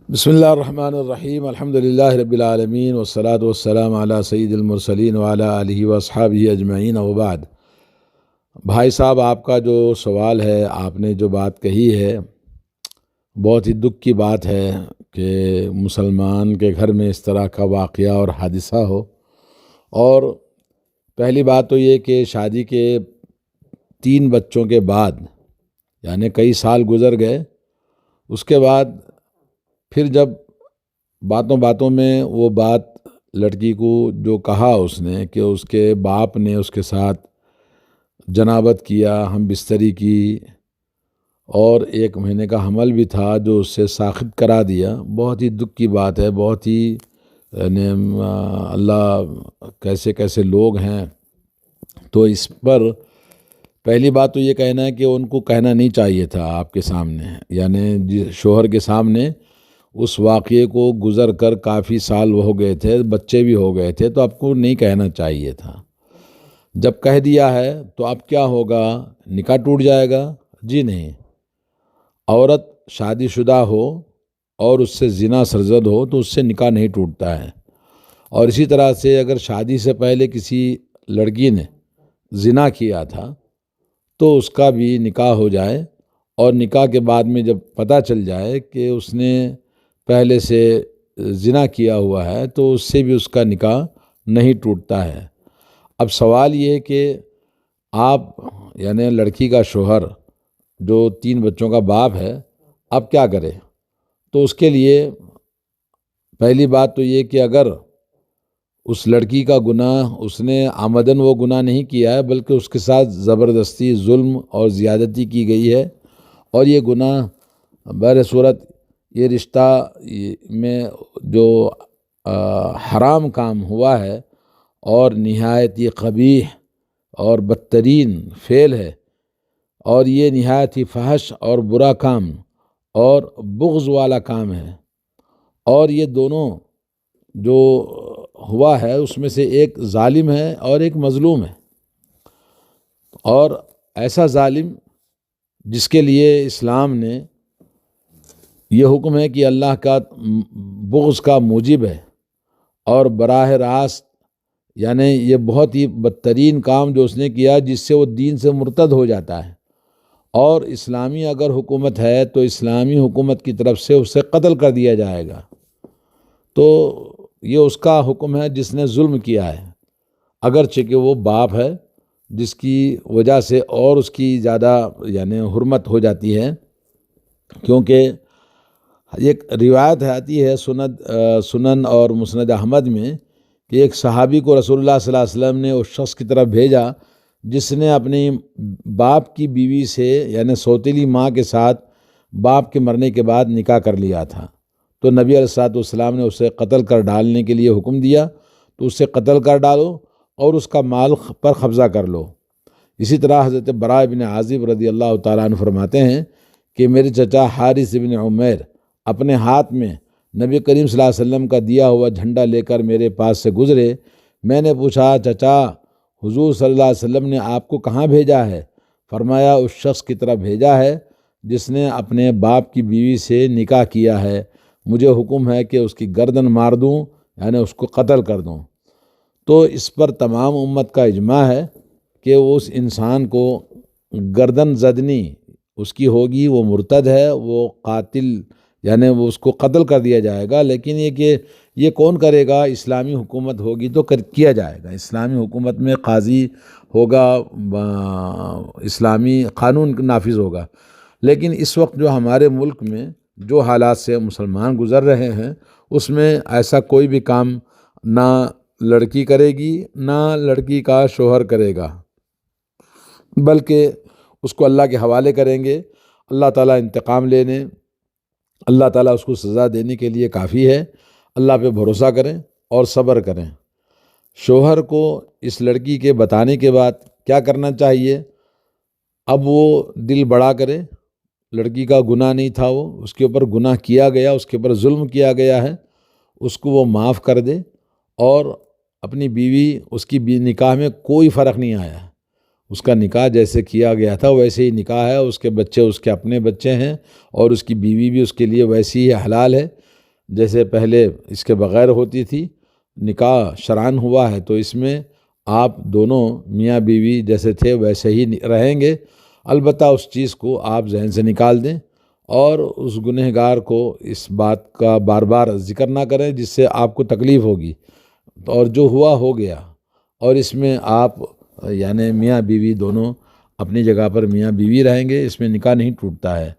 بسم اللہ الرحمن الرحیم الحمدللہ رب العالمین والصلاة والسلام علی سید المرسلین وعلی آلہ واصحابہ اجمعین وبعد۔ بھائی صاحب، آپ کا جو سوال ہے، آپ نے جو بات کہی ہے، بہت ہی دکھ کی بات ہے کہ مسلمان کے گھر میں اس طرح کا واقعہ اور حادثہ ہو۔ اور پہلی بات تو یہ کہ شادی کے 3 بچوں کے بعد، یعنی کئی سال گزر گئے، اس کے بعد پھر جب باتوں باتوں میں وہ بات لڑکی کو جو کہا اس نے کہ اس کے باپ نے اس کے ساتھ جنابت کیا، ہم بستری کی، اور 1 مہینے کا حمل بھی تھا جو اس سے ساخط کرا دیا، بہت ہی دکھ کی بات ہے۔ بہت ہی یعنی اللہ کیسے کیسے لوگ ہیں۔ تو اس پر پہلی بات تو یہ کہنا ہے کہ ان کو کہنا نہیں چاہیے تھا آپ کے سامنے، یعنی شوہر کے سامنے اس واقعے کو گزر کر کافی سال ہو گئے تھے، بچے بھی ہو گئے تھے، تو آپ کو نہیں کہنا چاہیے تھا۔ جب کہہ دیا ہے تو اب کیا ہوگا؟ نکاح ٹوٹ جائے گا؟ جی نہیں۔ عورت شادی شدہ ہو اور اس سے زنا سرزد ہو تو اس سے نکاح نہیں ٹوٹتا ہے۔ اور اسی طرح سے اگر شادی سے پہلے کسی لڑکی نے زنا کیا تھا تو اس کا بھی نکاح ہو جائے، اور نکاح کے بعد میں جب پتہ چل جائے کہ اس نے پہلے سے زنا کیا ہوا ہے تو اس سے بھی اس کا نکاح نہیں ٹوٹتا ہے۔ اب سوال یہ ہے کہ آپ یعنی لڑکی کا شوہر جو 3 بچوں کا باپ ہے، اب کیا کرے؟ تو اس کے لیے پہلی بات تو یہ کہ اگر اس لڑکی کا گناہ اس نے آمدن وہ گناہ نہیں کیا ہے، بلکہ اس کے ساتھ زبردستی ظلم اور زیادتی کی گئی ہے، اور یہ گناہ بہر صورت یہ رشتہ میں جو حرام کام ہوا ہے اور نہایت ہی قبیح اور بدترین فعل ہے، اور یہ نہایت ہی فحش اور برا کام اور بغض والا کام ہے، اور یہ دونوں جو ہوا ہے اس میں سے ایک ظالم ہے اور ایک مظلوم ہے، اور ایسا ظالم جس کے لیے اسلام نے یہ حکم ہے کہ اللہ کا بغض کا موجب ہے، اور براہ راست یعنی یہ بہت ہی بدترین کام جو اس نے کیا جس سے وہ دین سے مرتد ہو جاتا ہے، اور اسلامی اگر حکومت ہے تو اسلامی حکومت کی طرف سے اسے قتل کر دیا جائے گا۔ تو یہ اس کا حکم ہے جس نے ظلم کیا ہے، اگرچہ کہ وہ باپ ہے، جس کی وجہ سے اور اس کی زیادہ یعنی حرمت ہو جاتی ہے، کیونکہ ایک روایت آتی ہے سنن اور مسند احمد میں کہ ایک صحابی کو رسول اللہ صلی اللہ علیہ وسلم نے اس شخص کی طرف بھیجا جس نے اپنی باپ کی بیوی سے یعنی سوتیلی ماں کے ساتھ باپ کے مرنے کے بعد نکاح کر لیا تھا، تو نبی علیہ الصلوۃ والسلام نے اسے قتل کر ڈالنے کے لیے حکم دیا، تو اسے قتل کر ڈالو اور اس کا مال پر قبضہ کر لو۔ اسی طرح حضرت براء بن عازب رضی اللہ تعالیٰ عنہ فرماتے ہیں کہ میرے چچا حارث بن عمیر اپنے ہاتھ میں نبی کریم صلی اللہ علیہ وسلم کا دیا ہوا جھنڈا لے کر میرے پاس سے گزرے۔ میں نے پوچھا، چچا حضور صلی اللہ علیہ وسلم نے آپ کو کہاں بھیجا ہے؟ فرمایا، اس شخص کی طرف بھیجا ہے جس نے اپنے باپ کی بیوی سے نکاح کیا ہے، مجھے حکم ہے کہ اس کی گردن مار دوں، یعنی اس کو قتل کر دوں۔ تو اس پر تمام امت کا اجماع ہے کہ اس انسان کو گردن زدنی اس کی ہوگی، وہ مرتد ہے، وہ قاتل، یعنی وہ اس کو قتل کر دیا جائے گا۔ لیکن یہ کہ یہ کون کرے گا؟ اسلامی حکومت ہوگی تو کیا جائے گا، اسلامی حکومت میں قاضی ہوگا، اسلامی قانون نافذ ہوگا۔ لیکن اس وقت جو ہمارے ملک میں جو حالات سے مسلمان گزر رہے ہیں اس میں ایسا کوئی بھی کام نہ لڑکی کرے گی نہ لڑکی کا شوہر کرے گا، بلکہ اس کو اللہ کے حوالے کریں گے۔ اللہ تعالیٰ انتقام لینے، اللہ تعالیٰ اس کو سزا دینے کے لیے کافی ہے۔ اللہ پہ بھروسہ کریں اور صبر کریں۔ شوہر کو اس لڑکی کے بتانے کے بعد کیا کرنا چاہیے؟ اب وہ دل بڑا کرے، لڑکی کا گناہ نہیں تھا، وہ اس کے اوپر گناہ کیا گیا، اس کے اوپر ظلم کیا گیا ہے، اس کو وہ معاف کر دے، اور اپنی بیوی اس کی نکاح میں کوئی فرق نہیں آیا، اس کا نکاح جیسے کیا گیا تھا ویسے ہی نکاح ہے، اس کے بچے اس کے اپنے بچے ہیں، اور اس کی بیوی بھی اس کے لیے ویسی ہی حلال ہے۔ جیسے پہلے اس کے بغیر ہوتی تھی، نکاح شرعاً ہوا ہے تو اس میں آپ دونوں میاں بیوی جیسے تھے ویسے ہی رہیں گے، البتہ اس چیز کو آپ ذہن سے نکال دیں اور اس گنہگار کو اس بات کا بار بار ذکر نہ کریں جس سے آپ کو تکلیف ہوگی، اور جو ہوا ہو گیا، اور اس میں آپ یعنی میاں بیوی دونوں اپنی جگہ پر میاں بیوی رہیں گے، اس میں نکاح نہیں ٹوٹتا ہے۔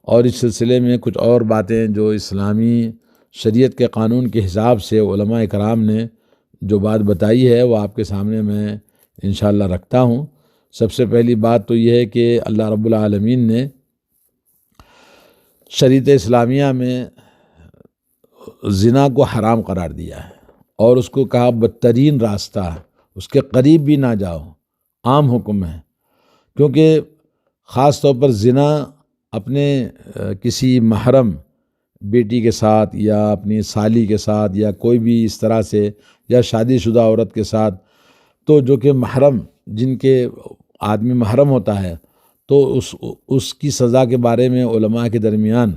اور اس سلسلے میں کچھ اور باتیں جو اسلامی شریعت کے قانون کے حساب سے علماء کرام نے جو بات بتائی ہے وہ آپ کے سامنے میں انشاءاللہ رکھتا ہوں۔ سب سے پہلی بات تو یہ ہے کہ اللہ رب العالمین نے شریعت اسلامیہ میں زنا کو حرام قرار دیا ہے اور اس کو کہا بدترین راستہ ہے، اس کے قریب بھی نہ جاؤ، عام حکم ہے، کیونکہ خاص طور پر زنا اپنے کسی محرم بیٹی کے ساتھ یا اپنی سالی کے ساتھ یا کوئی بھی اس طرح سے یا شادی شدہ عورت کے ساتھ، تو جو کہ محرم جن کے آدمی محرم ہوتا ہے تو اس کی سزا کے بارے میں علماء کے درمیان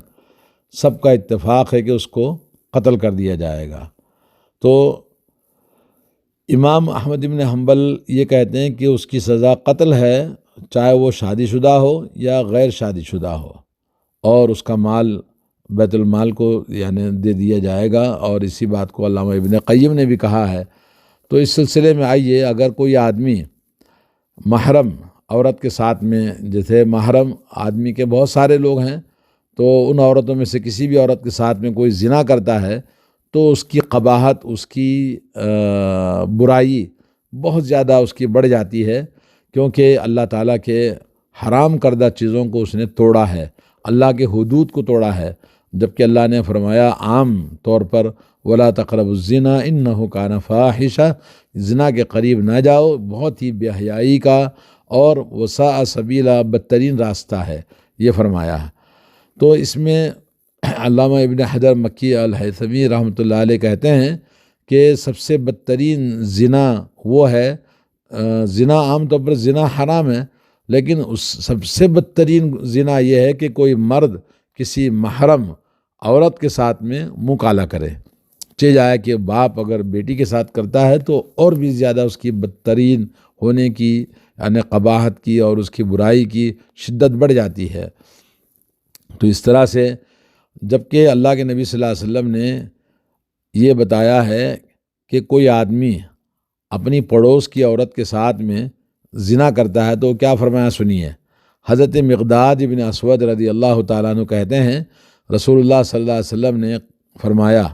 سب کا اتفاق ہے کہ اس کو قتل کر دیا جائے گا۔ تو امام احمد بن حنبل یہ کہتے ہیں کہ اس کی سزا قتل ہے، چاہے وہ شادی شدہ ہو یا غیر شادی شدہ ہو، اور اس کا مال بیت المال کو یعنی دے دیا جائے گا، اور اسی بات کو علامہ ابن قیم نے بھی کہا ہے۔ تو اس سلسلے میں آئیے، اگر کوئی آدمی محرم عورت کے ساتھ میں، جیسے محرم آدمی کے بہت سارے لوگ ہیں، تو ان عورتوں میں سے کسی بھی عورت کے ساتھ میں کوئی زنا کرتا ہے تو اس کی قباحت، اس کی برائی بہت زیادہ اس کی بڑھ جاتی ہے، کیونکہ اللہ تعالیٰ کے حرام کردہ چیزوں کو اس نے توڑا ہے، اللہ کے حدود کو توڑا ہے، جبکہ اللہ نے فرمایا عام طور پر وَلَا تَقْرَبُوا الزِّنَا إِنَّهُ كَانَ فَاحِشَةً، زنا کے قریب نہ جاؤ، بہت ہی بے حیائی کا اور وساء سبیلا، بدترین راستہ ہے، یہ فرمایا ہے۔ تو اس میں علامہ ابن حجر مکی الہیثمی رحمۃ اللہ علیہ کہتے ہیں کہ سب سے بدترین زنا وہ ہے، زنا عام طور پر زنا حرام ہے، لیکن اس سب سے بدترین زنا یہ ہے کہ کوئی مرد کسی محرم عورت کے ساتھ میں منہ کالا کرے، چہ جائے کہ باپ اگر بیٹی کے ساتھ کرتا ہے تو اور بھی زیادہ اس کی بدترین ہونے کی یعنی قباحت کی اور اس کی برائی کی شدت بڑھ جاتی ہے۔ تو اس طرح سے جبکہ اللہ کے نبی صلی اللہ علیہ وسلم نے یہ بتایا ہے کہ کوئی آدمی اپنی پڑوس کی عورت کے ساتھ میں زنا کرتا ہے تو کیا فرمایا سنیے۔ حضرت مقداد بن اسود رضی اللہ تعالیٰ عنہ کہتے ہیں رسول اللہ صلی اللہ علیہ وسلم نے فرمایا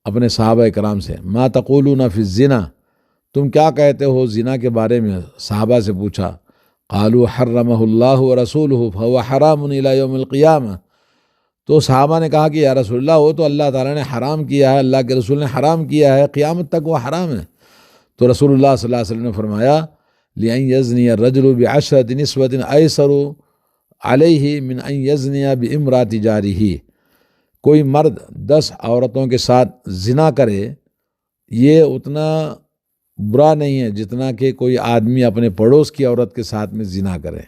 اپنے صحابہ کرام سے، ما تقولون فی الزنا، تم کیا کہتے ہو زنا کے بارے میں؟ صحابہ سے پوچھا، قالوا حرمہ اللہ ورسولہ فہو حرام الی یوم القیامہ، تو صحابہ نے کہا کہ یا رسول اللہ وہ تو اللہ تعالیٰ نے حرام کیا ہے، اللہ کے رسول نے حرام کیا ہے، قیامت تک وہ حرام ہے۔ تو رسول اللہ صلی اللہ علیہ وسلم نے فرمایا لِأَنْ يَزْنِيَ الرَّجُلُ بِعَشْرَةِ نِسْوَةٍ أَيْسَرُ عَلَيْهِ مِنْ أَنْ يَزْنِيَ بِإِمْرَأَةِ جَارِهِ، کوئی مرد 10 عورتوں کے ساتھ زنا کرے یہ اتنا برا نہیں ہے جتنا کہ کوئی آدمی اپنے پڑوس کی عورت کے ساتھ میں زنا کرے،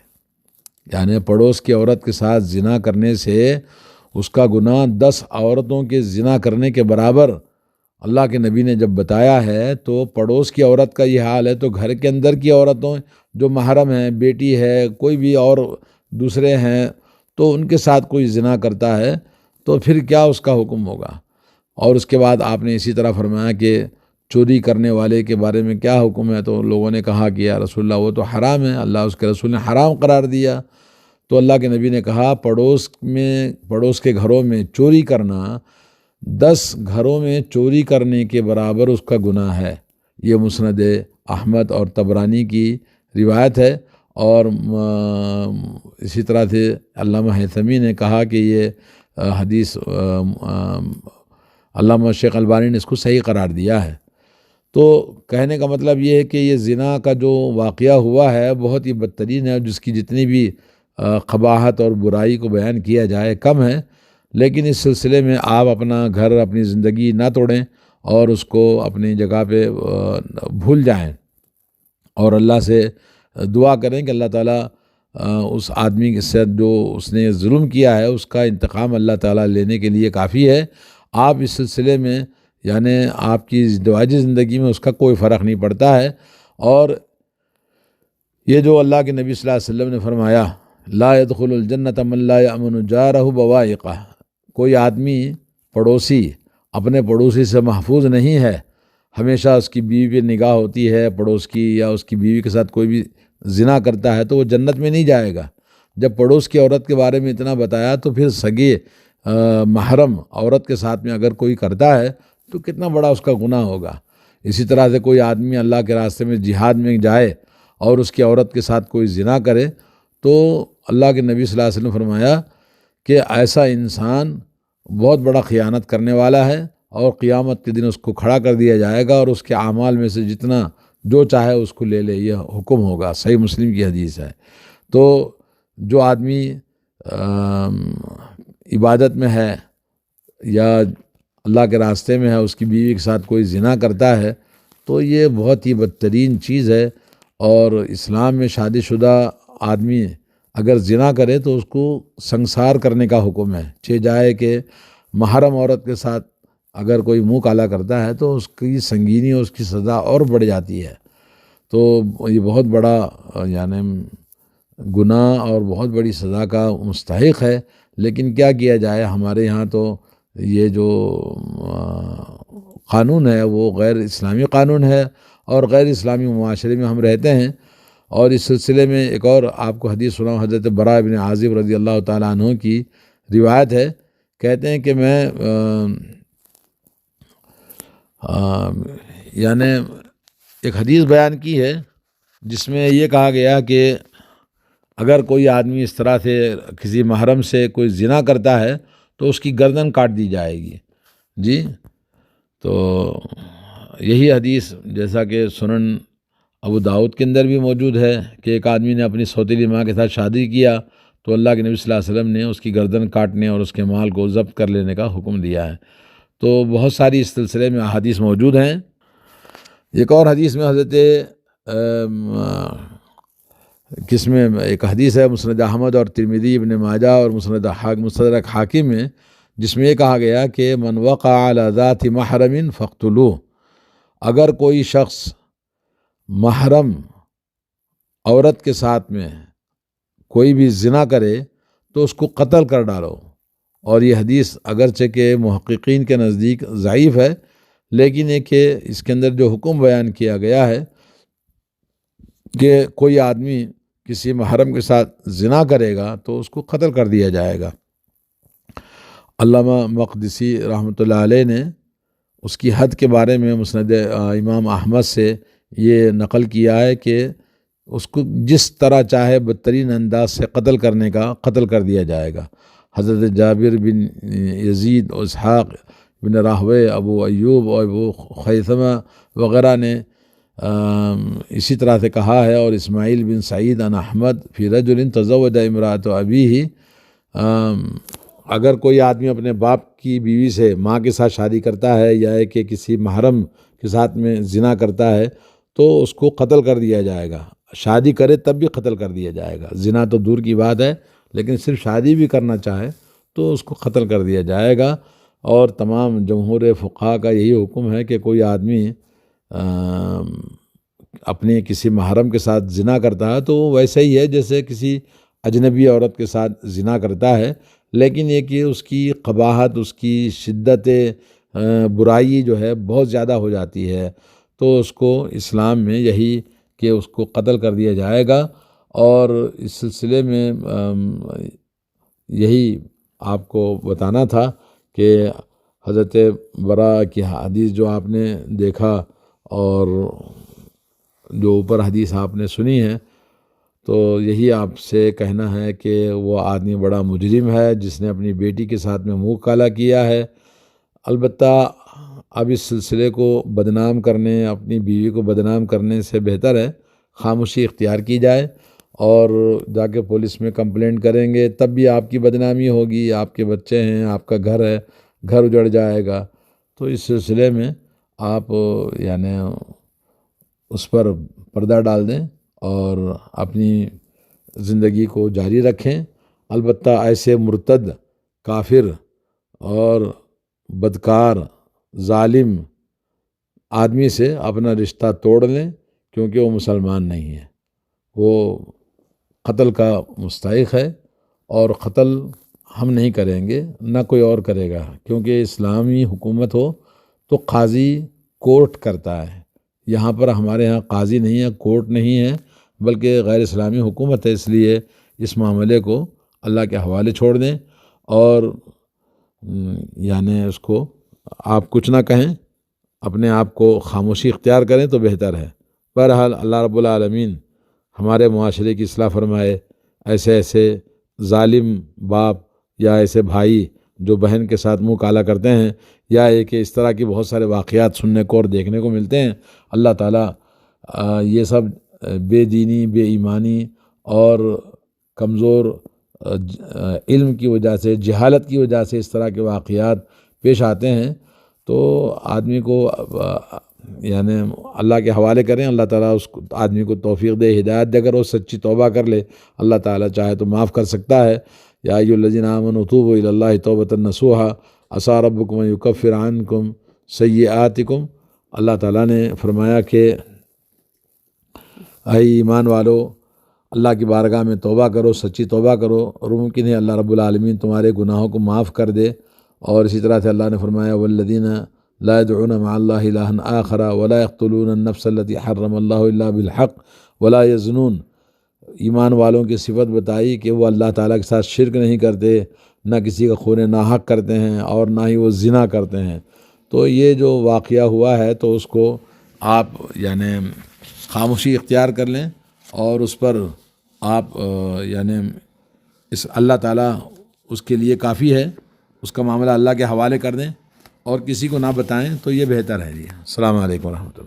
یعنی پڑوس کی عورت کے ساتھ زنا کرنے سے اس کا گناہ 10 عورتوں کے زنا کرنے کے برابر اللہ کے نبی نے جب بتایا ہے۔ تو پڑوس کی عورت کا یہ حال ہے تو گھر کے اندر کی عورتوں جو محرم ہیں، بیٹی ہے، کوئی بھی اور دوسرے ہیں، تو ان کے ساتھ کوئی زنا کرتا ہے تو پھر کیا اس کا حکم ہوگا۔ اور اس کے بعد آپ نے اسی طرح فرمایا کہ چوری کرنے والے کے بارے میں کیا حکم ہے، تو لوگوں نے کہا کہ یا رسول اللہ وہ تو حرام ہے، اللہ اس کے رسول نے حرام قرار دیا۔ تو اللہ کے نبی نے کہا پڑوس کے گھروں میں چوری کرنا 10 گھروں میں چوری کرنے کے برابر اس کا گناہ ہے۔ یہ مسند احمد اور طبرانی کی روایت ہے، اور اسی طرح سے علامہ حیثمی نے کہا کہ یہ حدیث علامہ شیخ البانی نے اس کو صحیح قرار دیا ہے۔ تو کہنے کا مطلب یہ ہے کہ یہ زنا کا جو واقعہ ہوا ہے بہت ہی بدترین ہے، جس کی جتنی بھی قباحت اور برائی کو بیان کیا جائے کم ہے، لیکن اس سلسلے میں آپ اپنا گھر، اپنی زندگی نہ توڑیں اور اس کو اپنی جگہ پہ بھول جائیں، اور اللہ سے دعا کریں کہ اللہ تعالیٰ اس آدمی کے ساتھ جو اس نے ظلم کیا ہے اس کا انتقام اللہ تعالیٰ لینے کے لیے کافی ہے، آپ اس سلسلے میں یعنی آپ کی ازدواجی زندگی میں اس کا کوئی فرق نہیں پڑتا ہے۔ اور یہ جو اللہ کے نبی صلی اللہ علیہ وسلم نے فرمایا لا يدخل الجنت من لا یأمن جارہ بوائقہ، کوئی آدمی پڑوسی اپنے پڑوسی سے محفوظ نہیں ہے، ہمیشہ اس کی بیوی پہ نگاہ ہوتی ہے پڑوس کی، یا اس کی بیوی کے ساتھ کوئی بھی زنا کرتا ہے تو وہ جنت میں نہیں جائے گا۔ جب پڑوس کی عورت کے بارے میں اتنا بتایا تو پھر سگے محرم عورت کے ساتھ میں اگر کوئی کرتا ہے تو کتنا بڑا اس کا گناہ ہوگا۔ اسی طرح سے کوئی آدمی اللہ کے راستے میں جہاد میں جائے اور اس کی عورت کے ساتھ کوئی زنا کرے تو اللہ کے نبی صلی اللہ علیہ وسلم نے فرمایا کہ ایسا انسان بہت بڑا خیانت کرنے والا ہے، اور قیامت کے دن اس کو کھڑا کر دیا جائے گا اور اس کے اعمال میں سے جتنا جو چاہے اس کو لے لے، یہ حکم ہوگا۔ صحیح مسلم کی حدیث ہے۔ تو جو آدمی عبادت میں ہے یا اللہ کے راستے میں ہے، اس کی بیوی کے ساتھ کوئی زنا کرتا ہے تو یہ بہت ہی بدترین چیز ہے۔ اور اسلام میں شادی شدہ آدمی اگر زنا کرے تو اس کو سنسار کرنے کا حکم ہے، چہ جائے کہ محرم عورت کے ساتھ اگر کوئی منہ کالا کرتا ہے تو اس کی سنگینی اور اس کی سزا اور بڑھ جاتی ہے۔ تو یہ بہت بڑا یعنی گناہ اور بہت بڑی سزا کا مستحق ہے۔ لیکن کیا کیا جائے، ہمارے یہاں تو یہ جو قانون ہے وہ غیر اسلامی قانون ہے، اور غیر اسلامی معاشرے میں ہم رہتے ہیں۔ اور اس سلسلے میں ایک اور آپ کو حدیث سناؤں، حضرت براء بن عازب رضی اللہ تعالیٰ عنہ کی روایت ہے، کہتے ہیں کہ میں یعنی ایک حدیث بیان کی ہے جس میں یہ کہا گیا کہ اگر کوئی آدمی اس طرح سے کسی محرم سے کوئی زنا کرتا ہے تو اس کی گردن کاٹ دی جائے گی۔ جی، تو یہی حدیث جیسا کہ سنن ابو داؤد کے اندر بھی موجود ہے کہ ایک آدمی نے اپنی سوتیلی ماں کے ساتھ شادی کیا تو اللہ کے نبی صلی اللہ علیہ وسلم نے اس کی گردن کاٹنے اور اس کے مال کو ضبط کر لینے کا حکم دیا ہے۔ تو بہت ساری اس سلسلے میں احادیث موجود ہیں۔ ایک اور حدیث میں حضرت کس میں ایک حدیث ہے مسند احمد اور ترمذی ابن ماجہ اور مستدرک حاکم میں، جس میں یہ کہا گیا کہ من وقع علی ذات محرم فاقتلوہ، اگر کوئی شخص محرم عورت کے ساتھ میں کوئی بھی زنا کرے تو اس کو قتل کر ڈالو۔ اور یہ حدیث اگرچہ کہ محققین کے نزدیک ضعیف ہے، لیکن یہ کہ اس کے اندر جو حکم بیان کیا گیا ہے کہ کوئی آدمی کسی محرم کے ساتھ زنا کرے گا تو اس کو قتل کر دیا جائے گا۔ علامہ مقدسی رحمۃ اللہ علیہ نے اس کی حد کے بارے میں مسند امام احمد سے یہ نقل کیا ہے کہ اس کو جس طرح چاہے بدترین انداز سے قتل کرنے کا قتل کر دیا جائے گا۔ حضرت جابر بن یزید اور اسحاق بن راہوے، ابو ایوب اور ابو خیثمہ وغیرہ نے اسی طرح سے کہا ہے، اور اسماعیل بن سعید عن احمد فی رجل تزوج امرأۃ ابیہ، اگر کوئی آدمی اپنے باپ کی بیوی سے ماں کے ساتھ شادی کرتا ہے یا کہ کسی محرم کے ساتھ میں زنا کرتا ہے تو اس کو قتل کر دیا جائے گا۔ شادی کرے تب بھی قتل کر دیا جائے گا، زنا تو دور کی بات ہے، لیکن صرف شادی بھی کرنا چاہے تو اس کو قتل کر دیا جائے گا۔ اور تمام جمہور فقہا کا یہی حکم ہے کہ کوئی آدمی اپنے کسی محرم کے ساتھ زنا کرتا ہے تو ویسے ہی ہے جیسے کسی اجنبی عورت کے ساتھ زنا کرتا ہے، لیکن یہ کہ اس کی قباحت، اس کی شدت برائی جو ہے بہت زیادہ ہو جاتی ہے، تو اس کو اسلام میں یہی کہ اس کو قتل کر دیا جائے گا۔ اور اس سلسلے میں یہی آپ کو بتانا تھا کہ حضرت براء کی حدیث جو آپ نے دیکھا اور جو اوپر حدیث آپ نے سنی ہے، تو یہی آپ سے کہنا ہے کہ وہ آدمی بڑا مجرم ہے جس نے اپنی بیٹی کے ساتھ میں منہ کالا کیا ہے۔ البتہ اب اس سلسلے کو بدنام کرنے، اپنی بیوی کو بدنام کرنے سے بہتر ہے خاموشی اختیار کی جائے، اور جا کے پولیس میں کمپلینٹ کریں گے تب بھی آپ کی بدنامی ہوگی، آپ کے بچے ہیں، آپ کا گھر ہے، گھر اجڑ جائے گا۔ تو اس سلسلے میں آپ یعنی اس پر پردہ ڈال دیں اور اپنی زندگی کو جاری رکھیں۔ البتہ ایسے مرتد، کافر اور بدکار ظالم آدمی سے اپنا رشتہ توڑ لیں، کیونکہ وہ مسلمان نہیں ہے، وہ قتل کا مستحق ہے، اور قتل ہم نہیں کریں گے، نہ کوئی اور کرے گا، کیونکہ اسلامی حکومت ہو تو قاضی کورٹ کرتا ہے۔ یہاں پر ہمارے ہاں قاضی نہیں ہے، کورٹ نہیں ہے، بلکہ غیر اسلامی حکومت ہے، اس لیے اس معاملے کو اللہ کے حوالے چھوڑ دیں، اور یعنی اس کو آپ کچھ نہ کہیں، اپنے آپ کو خاموشی اختیار کریں تو بہتر ہے۔ بہرحال اللہ رب العالمین ہمارے معاشرے کی اصلاح فرمائے، ایسے ایسے ظالم باپ یا ایسے بھائی جو بہن کے ساتھ منہ کالا کرتے ہیں، یا کہ اس طرح کی بہت سارے واقعات سننے کو اور دیکھنے کو ملتے ہیں، اللہ تعالیٰ یہ سب بے دینی، بے ایمانی اور کمزور علم کی وجہ سے، جہالت کی وجہ سے اس طرح کے واقعات پیش آتے ہیں، تو آدمی کو یعنی اللہ کے حوالے کریں، اللہ تعالیٰ اس آدمی کو توفیق دے، ہدایت دے، اگر وہ سچی توبہ کر لے اللہ تعالیٰ چاہے تو معاف کر سکتا ہے۔ یا ایھا الذین آمنوا توبوا الی اللہ توبۃ نصوحا عسیٰ ربکم ان یکفر عنکم سیئاتکم، اللہ تعالیٰ نے فرمایا کہ اے ایمان والو، اللہ کی بارگاہ میں توبہ کرو، سچی توبہ کرو، اور ممکن ہے اللہ رب العالمین تمہارے گناہوں کو معاف کر دے۔ اور اسی طرح سے اللہ نے فرمایا والذین لا يدعون مع اللہ الہا آخر ولا يقتلون النفس التي حرم اللہ الا بالحق ولا يزنون، ایمان والوں کی صفت بتائی کہ وہ اللہ تعالیٰ کے ساتھ شرک نہیں کرتے، نہ کسی کا خون ناحق کرتے ہیں، اور نہ ہی وہ زنا کرتے ہیں۔ تو یہ جو واقعہ ہوا ہے تو اس کو آپ یعنی خاموشی اختیار کر لیں، اور اس پر آپ یعنی اس اللہ تعالیٰ اس کے لیے کافی ہے، اس کا معاملہ اللہ کے حوالے کر دیں اور کسی کو نہ بتائیں، تو یہ بہتر ہے۔ جی السلام علیکم ورحمۃ اللہ۔